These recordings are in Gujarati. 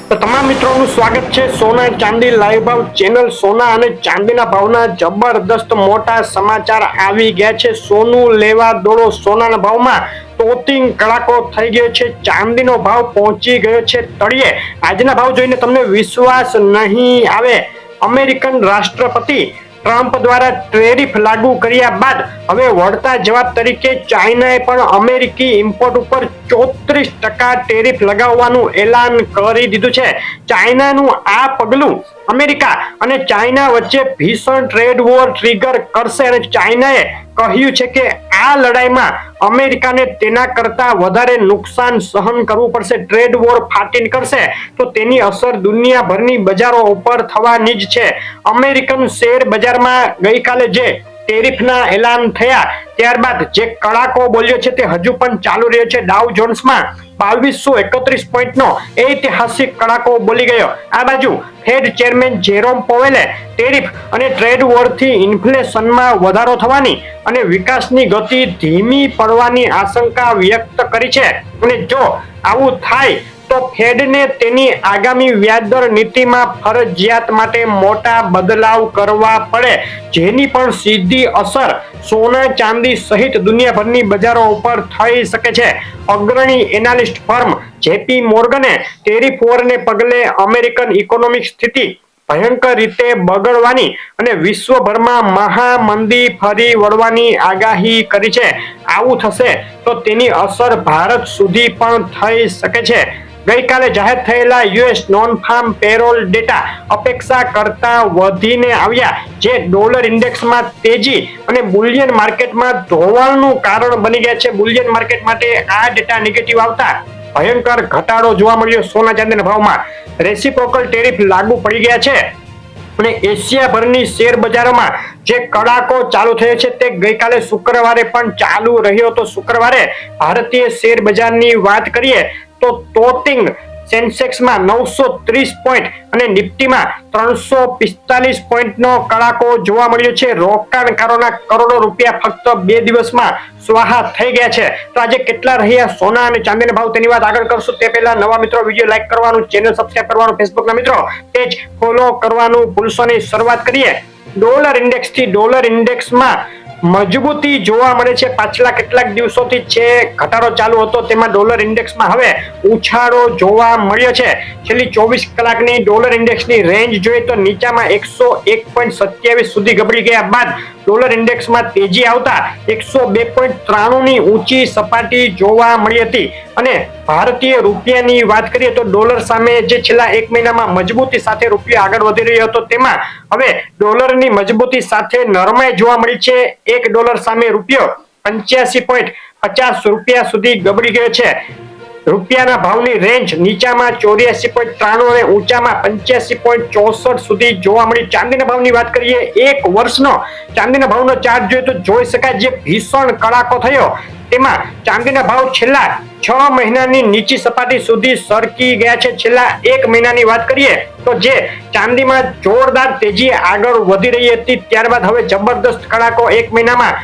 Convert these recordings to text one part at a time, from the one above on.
તો તમામ મિત્રોનું સ્વાગત છે સોના ચાંદી લાઈવ ભાવ ચેનલ। સોના અને ચાંદીના ભાવના જબરદસ્ત મોટા સમાચાર આવી ગયા છે। સોનું લેવા દોડો। સોનાના ભાવમાં તોતિંગ કડાકો થઈ ગયો છે। ચાંદીનો ભાવ પહોંચી ગયો છે તળિયે। આજના ભાવ જોઈને તમને વિશ્વાસ નહીં આવે। અમેરિકન રાષ્ટ્રપતિ ટ્રમ્પ દ્વારા ટેરિફ લાગુ કર્યા બાદ હવે વળતા જવાબ તરીકે ચાઇનાએ પણ અમેરિકી ઇમ્પોર્ટ ઉપર 34% ટેરિફ લગાવવાનું એલાન કરી દીધું છે। ચાઇનાનું આ પગલું અમેરિકા અને ચાઇના વચ્ચે ભીષણ ટ્રેડ વોર ટ્રિગર કરશે અને ચાઇનાએ કહ્યું છે કે આ લડાઈમાં અમેરિકાને તેના કરતા વધારે નુકસાન સહન કરવું પડશે। ટ્રેડ વોર ફાટી નીકળશે તો તેની અસર દુનિયાભરની બજારો ઉપર થવાની જ છે। અમેરિકન શેર બજારમાં ગઈકાલે જે ટેરિફના એલાન થયા ત્યારબાદ જે કડાકો બોલ્યો છે તે હજુ પણ ચાલુ રહ્યો છે। ડાઉ જોન્સમાં 2231 પોઈન્ટનો ઐતિહાસિક કડાકો બોલી ગયો। આ બાજુ ફેડ ચેરમેન જેરોમ પોવેલે ટેરિફ અને ટ્રેડ વોરથી ઇન્ફ્લેશનમાં વધારો થવાની અને વિકાસની ગતિ ધીમી પડવાની આશંકા વ્યક્ત કરી છે અને જો આવું થાય તો ફેડને તેની આગામી વ્યાજદર નીતિમાં ફરજિયાત માટે મોટા બદલાવ કરવા પડે, જેની પણ સીધી અસર સોના ચાંદી સહિત દુનિયાભરની બજારો ઉપર થઈ શકે છે। અગ્રણી એનાલિસ્ટ ફર્મ જેપી મોર્ગને ટેરિફ વોરને પગલે અમેરિકન ઇકોનોમિક સ્થિતિ ભયંકર રીતે બગડવાની અને વિશ્વભરમાં મહામંદી ફરી વળવાની આગાહી કરી છે। આવું થશે તો તેની અસર ભારત સુધી પણ થઈ શકે છે। ગઈકાલે જાહેર થયેલા US non farm payroll data અપેક્ષા કરતા વધીને આવ્યા, જે ડોલર ઇન્ડેક્સમાં તેજી અને બુલિયન માર્કેટમાં ધોવાણનું કારણ બની ગયા છે। બુલિયન માર્કેટ માટે આ ડેટા નેગેટિવ આવતા ભયંકર ઘટાડો જોવા મળ્યો સોના ચાંદીના ભાવમાં। રેસિપ્રોકલ ટેરિફ લાગુ પડી ગયા છે અને એશિયાભરની શેર બજારોમાં જે કડાકો ચાલુ થયો છે તે ગઈકાલે શુક્રવારે પણ ચાલુ રહ્યો હતો। શુક્રવારે ભારતીય શેર બજારની વાત કરીએ તો તોતિંગ સેન્સેક્સમાં 930 પોઈન્ટ અને નિફ્ટીમાં 345 પોઈન્ટનો કડાકો જોવા મળ્યો છે। રોકાણકારોના કરોડો રૂપિયા ફક્ત 2 દિવસમાં સ્વાહા થઈ ગયા છે। તો આજે કેટલા રહ્યા સોના અને ચાંદીના ભાવ તેની વાત આગળ કરશું તે પહેલા નવા મિત્રો વિડીયો લાઈક કરવાનું, ચેનલ સબસ્ક્રાઇબ કરવાનું, ફેસબુકના મિત્રો પેજ ફોલો કરવાનું ભૂલશો નહીં। શરૂઆત કરીએ ડોલર ઇન્ડેક્સ થી। ડોલર ઇન્ડેક્સમાં મજબૂતી જોવા મળે છે। પાછલા કેટલાક દિવસોથી છે ઘટાડો ચાલુ હતો તેમાં ડોલર ઇન્ડેક્સમાં હવે ઉછાળો જોવા મળ્યો છે। છેલ્લી 24 કલાકની ડોલર ઇન્ડેક્સની રેન્જ જોઈએ તો નીચામાં 101.27 સુધી ગબડી ગયા બાદ ડોલર ઇન્ડેક્સમાં તેજી આવતા 102.93 ની ઊંચી સપાટી જોવા મળી હતી અને ભારતીય રૂપિયાની વાત કરીએ તો ડોલર સામે જે છેલ્લા એક મહિનામાં મજબૂતી સાથે રૂપિયો આગળ વધી રહ્યો હતો તેમાં હવે ડોલરની મજબૂતી સાથે નરમાઈ જોવા મળી છે। $1 સામે રૂપિયો 85.50 રૂપિયા સુધી ગબડી ગયો છે। રૂપિયાના ભાવની રેન્જ નીચામાં 84.93 અને ઊંચામાં 85.64 સુધી જોવા મળી। ચાંદીના ભાવની વાત કરીએ એક વર્ષનો ચાંદીના ભાવનો ચાર્ટ જોઈએ તો જોઈ શકાય જે ભીષણ કડાકો થયો તેમાં ચાંદીના ભાવ છેલ્લા 6 મહિનાની નીચી સપાટી સુધી સરકી ગયા છે। છેલ્લા એક મહિનાની વાત કરીએ તો જે ચાંદીમાં જોરદાર તેજી આગળ વધી રહી હતી ત્યારબાદ હવે જબરદસ્ત કડાકો એક મહિનામાં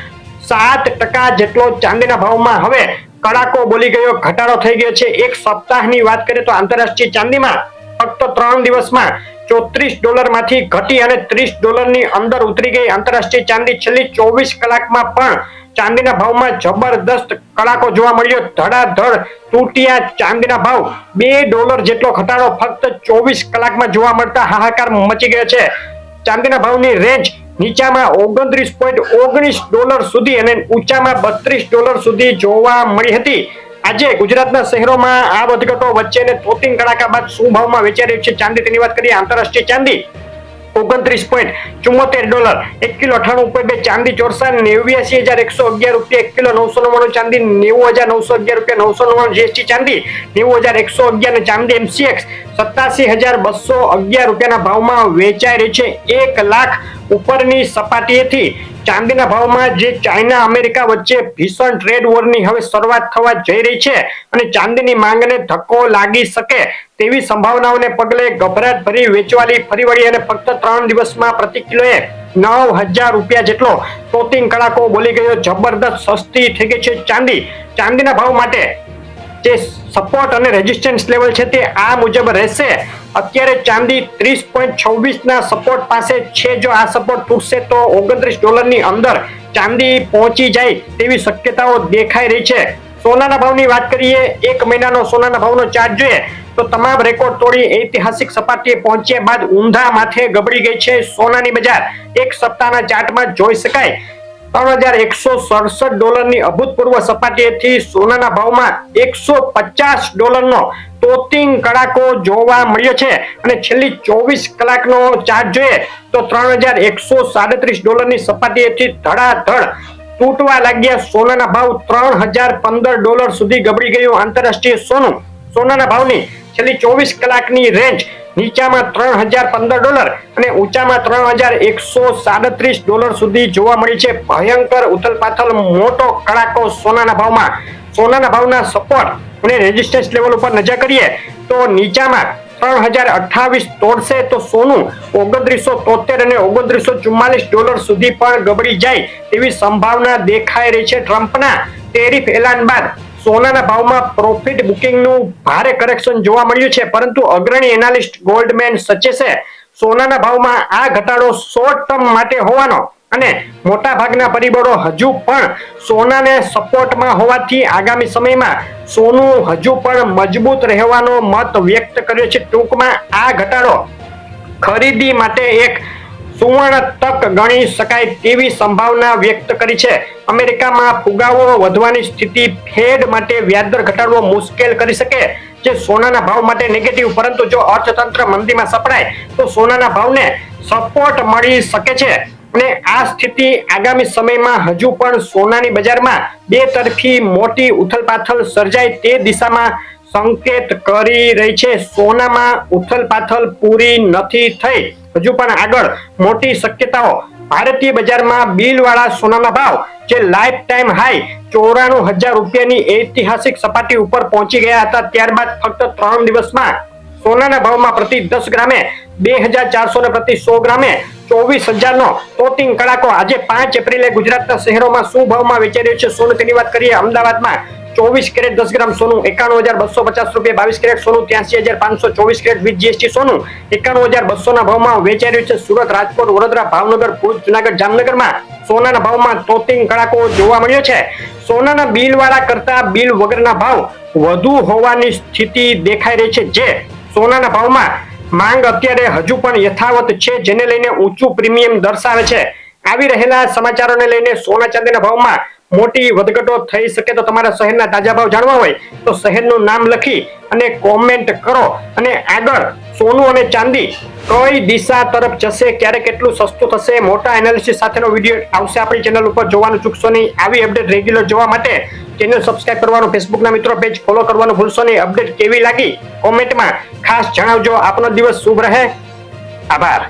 7% જેટલો ચાંદીના ભાવમાં હવે કડાકો બોલી ગયો, ઘટાડો થઈ ગયો છે। એક સપ્તાહની વાત કરીએ તો આંતરરાષ્ટ્રીય ચાંદીમાં ફક્ત 3 દિવસમાં $34 માંથી ઘટી અને $30 ની અંદર ઉતરી ગઈ આંતરરાષ્ટ્રીય ચાંદી। છેલ્લી 24 કલાકમાં પણ ચાંદીના ભાવમાં જબરદસ્ત કડાકો જોવા મળ્યો। ધડાધડ તૂટ્યા ચાંદીના ભાવ। $2 જેટલો ઘટાડો ફક્ત 24 કલાકમાં જોવા મળતા હાહાકાર મચી ગયો છે। ચાંદીના ભાવની રેન્જ નીચામાં $29.19 સુધી અને ઊંચામાં $32 સુધી જોવા મળી હતી। આજે ગુજરાતના શહેરોમાં આ વધઘટો વચ્ચે તોતિંગ કડાકા બાદ શું ભાવમાં વેચાઈ રહ્યું છે ચાંદી તેની વાત કરીએ। આંતરરાષ્ટ્રીય ચાંદી $29.74 1 કિલો 98.2, ચાંદી ચોરસા 89,111 રૂપિયા 1 કિલો 999, ચાંદી 90,911 રૂપિયા 999, જીએસટી ચાંદી 90,111 અને ચાંદી MCX 87,211 રૂપિયાના ભાવમાં વેચાઈ રહી છે। 1 લાખ ઉપરની સપાટીએથી ચાંદીના ભાવમાં જે ચાઇના અમેરિકા વચ્ચે ભીષણ ટ્રેડ વોરની હવે શરૂઆત થવા જઈ રહી છે અને ચાંદીની માંગને ધક્કો લાગી શકે તેવી સંભાવનાઓને પગલે ગભરાટ ભરી વેચવાલી ફરી વળી અને ફક્ત 3 દિવસમાં પ્રતિ કિલોએ 9,000 રૂપિયા જેટલો તોતિંગ કડાકો બોલી ગયો। જબરદસ્ત સસ્તી થઈ ગઈ છે ચાંદી। ચાંદીના ભાવ માટે જે સપોર્ટ અને રેઝિસ્ટન્સ લેવલ છે તે આ મુજબ રહેશે. અત્યારે ચાંદી 30.26 ના સપોર્ટ પાસે છે. જો આ સપોર્ટ તૂટશે તો $29 ની અંદર ચાંદી પહોંચી જાય તેવી શક્યતાઓ દેખાઈ રહી છે. સોનાના ભાવની વાત કરીએ, એક મહિનાનો સોનાના ભાવનો ચાર્ટ જોઈએ તો તમામ રેકોર્ડ તોડી ઐતિહાસિક સપાટીએ પહોંચ્યા બાદ ઊંધા માથે ગબડી ગઈ છે સોનાની બજાર. એક સપ્તાહના ચાર્ટમાં જોઈ શકાય $3,167 ની અભૂતપૂર્વ સપાટીએથી સોનાના ભાવમાં $150 નો તોતિંગ કડાકો જોવા મળ્યો છે. અને છેલ્લી 24 કલાકનો ચાર્ટ જોઈએ તો $3,137 ની સપાટીએથી ધડાધડ તૂટવા લાગ્યા સોનાના ભાવ. $3,015 સુધી ગબડી ગયું આંતરરાષ્ટ્રીય સોનું. સોનાના ભાવની છેલ્લી 24 કલાકની રેન્જ નીચામાં $3,015 અને ઊંચામાં $3,137 સુધી જોવા મળી છે. ભયંકર ઉથલપાથલ, મોટો કડાકો સોનાના ભાવમાં. સોનાના ભાવના સપોર્ટ અને રેઝિસ્ટન્સ લેવલ ઉપર નજર કરીએ તો નીચામાં 3,028 તોડશે તો સોનું $2973 અને $2944 સુધી પણ ગબડી જાય તેવી સંભાવના દેખાઈ રહી છે. ટ્રમ્પના ટેરિફ એલાન બાદ સોનાના ભાવમાં પ્રોફિટ બુકિંગનું ભારે કરેક્શન જોવા મળ્યું છે, પરંતુ અગ્રણી એનાલિસ્ટ ગોલ્ડમેન સચેસે સોનાના ભાવમાં આ ઘટાડો શોર્ટ ટર્મ માટે હોવાનો અને મોટાભાગના પરિબળો હજુ પણ સોનાને સપોર્ટમાં હોવાથી આગામી સમયમાં સોનું હજુ પણ મજબૂત રહેવાનો મત વ્યક્ત કર્યો છે. ટૂંકમાં આ ઘટાડો ખરીદી માટે એક સુવર્ણ તક ગણી શકાય તેવી સંભાવના વ્યક્ત કરી છે. અમેરિકામાં ફુગાવો વધવાની સ્થિતિ ફેડ માટે વ્યાજદર ઘટાડવો મુશ્કેલ કરી શકે, જે સોનાના ભાવ માટે નેગેટિવ. પરંતુ જો અર્થતંત્ર મંદીમાં સપડાય તો સોનાના ભાવને સપોર્ટ મળી શકે છે અને આ સ્થિતિ આગામી સમયમાં હજુ પણ સોનાની બજારમાં બે તરફી મોટી ઉથલપાથલ સર્જાય તે દિશામાં સંકેત કરી રહી છે. સોનામાં ઉથલપાથલ પૂરી નથી થઈ, હજુ પણ આગળ મોટી શક્યતાઓ. ભારતીય બજારમાં બિલવાળા સોનાના ભાવ જે લાઈફ ટાઈમ હાઈ ₹94,000 ઐતિહાસિક સપાટી ઉપર પહોંચી ગયા હતા, ત્યારબાદ ફક્ત 3 દિવસમાં સોનાના ભાવમાં પ્રતિ 10 ગ્રામે 2,400 ને પ્રતિ 100 ગ્રામે 24,000 નો તોતિંગ કડાકો. આજે 5 એપ્રિલે ગુજરાતના શહેરોમાં શું ભાવમાં વેચાઈ રહ્યું છે સોનું તેની વાત કરીએ. અમદાવાદમાં 24 કેરેટ 10 ગ્રામ સોનું ₹91,250, 22 કેરેટ સોનું ₹83,500, 24 કેરેટ વિથ જીએસટી સોનું ₹91,200 ના ભાવમાં વેચાઈ રહ્યું છે. સુરત, રાજકોટ, વડોદરા, ભાવનગર, ભુજ, જુનાગઢ, જામનગરમાં સોનાના ભાવમાં તોતિંગ કડાકો જોવા મળ્યો છે. સોનાના બિલવાળા કરતા બિલ વગરના ભાવ વધુ હોવાની સ્થિતિ દેખાઈ રહી છે, જે સોનાના ભાવમાં માંગ અત્યારે હજુ પણ યથાવત છે, જેને લઈને ઊંચું પ્રીમિયમ દર્શાવે છે. આવી રહેલા સમાચારોને લઈને સોના ચાંદીના ભાવમાં મોટી વધઘટો થઈ શકે. તો તમારા શહેરના તાજા ભાવ જાણવા હોય તો શહેરનું નામ લખી અને કોમેન્ટ કરો. અને આગળ સોનું અને ચાંદી કઈ દિશા તરફ જશે, ક્યારે કેટલું સસ્તું થશે, મોટા એનાલિસિસ સાથેનો વિડીયો આવશે આપણી ચેનલ ઉપર, જોવાનું ચૂકશો નહીં. આવી અપડેટ રેગ્યુલર જોવા માટે ચેનલ સબસ્ક્રાઇબ કરવાનું, ફેસબુકના મિત્રો પેજ ફોલો કરવાનું ભૂલશો નહીં. અપડેટ કેવી લાગી કોમેન્ટમાં ખાસ જણાવજો. આપનો દિવસ શુભ રહે. આભાર.